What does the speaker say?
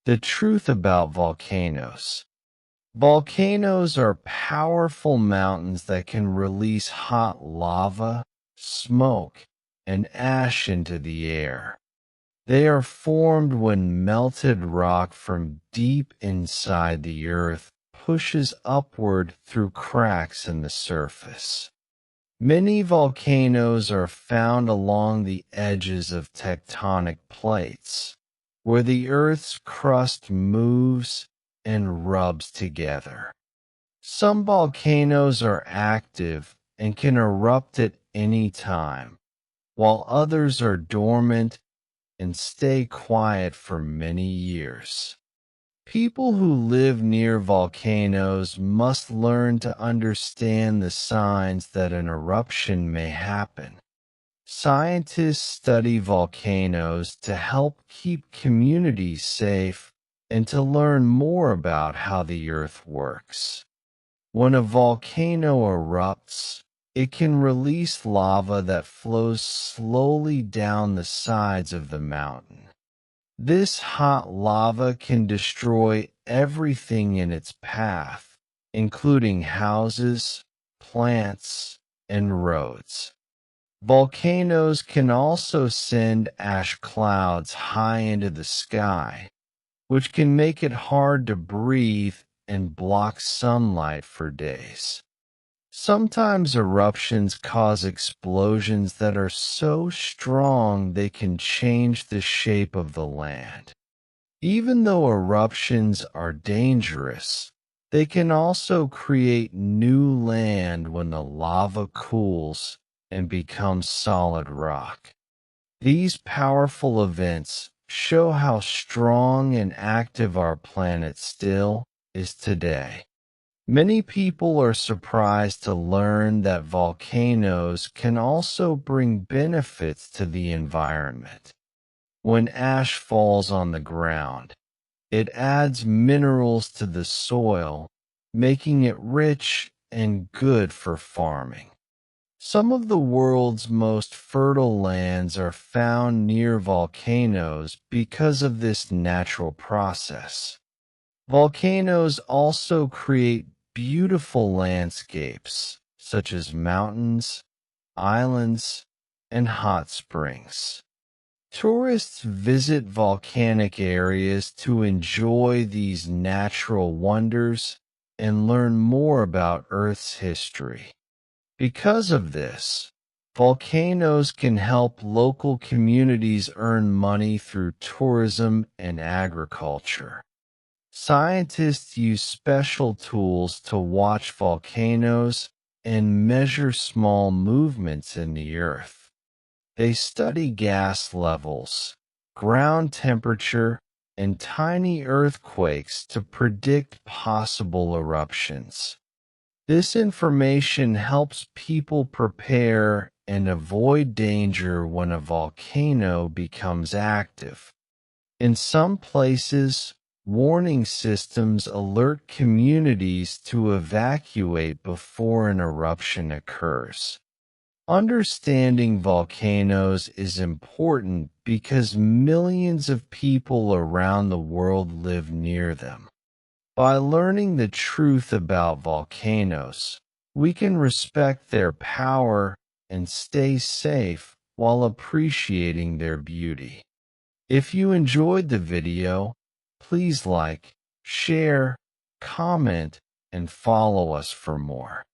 The truth about volcanoes. Volcanoes are powerful mountains that can release hot lava, smoke, and ash into the air. They are formed when melted rock from deep inside the earth pushes upward through cracks in the surface. Many volcanoes are found along the edges of tectonic plates, where the Earth's crust moves and rubs together. Some volcanoes are active and can erupt at any time, while others are dormant and stay quiet for many years. People who live near volcanoes must learn to understand the signs that an eruption may happen. Scientists study volcanoes to help keep communities safe and to learn more about how the Earth works. When a volcano erupts, it can release lava that flows slowly down the sides of the mountain. This hot lava can destroy everything in its path, including houses, plants, and roads. Volcanoes can also send ash clouds high into the sky, which can make it hard to breathe and block sunlight for days. Sometimes eruptions cause explosions that are so strong they can change the shape of the land. Even though eruptions are dangerous, they can also create new land when the lava cools and becomes solid rock. These powerful events show how strong and active our planet still is today. Many people are surprised to learn that volcanoes can also bring benefits to the environment. When ash falls on the ground, it adds minerals to the soil, making it rich and good for farming. Some of the world's most fertile lands are found near volcanoes because of this natural process. Volcanoes also create beautiful landscapes, such as mountains, islands, and hot springs. Tourists visit volcanic areas to enjoy these natural wonders and learn more about Earth's history. Because of this, volcanoes can help local communities earn money through tourism and agriculture. Scientists use special tools to watch volcanoes and measure small movements in the earth. They study gas levels, ground temperature, and tiny earthquakes to predict possible eruptions. This information helps people prepare and avoid danger when a volcano becomes active. In some places, warning systems alert communities to evacuate before an eruption occurs. Understanding volcanoes is important because millions of people around the world live near them. By learning the truth about volcanoes, we can respect their power and stay safe while appreciating their beauty. If you enjoyed the video, please like, share, comment, and follow us for more.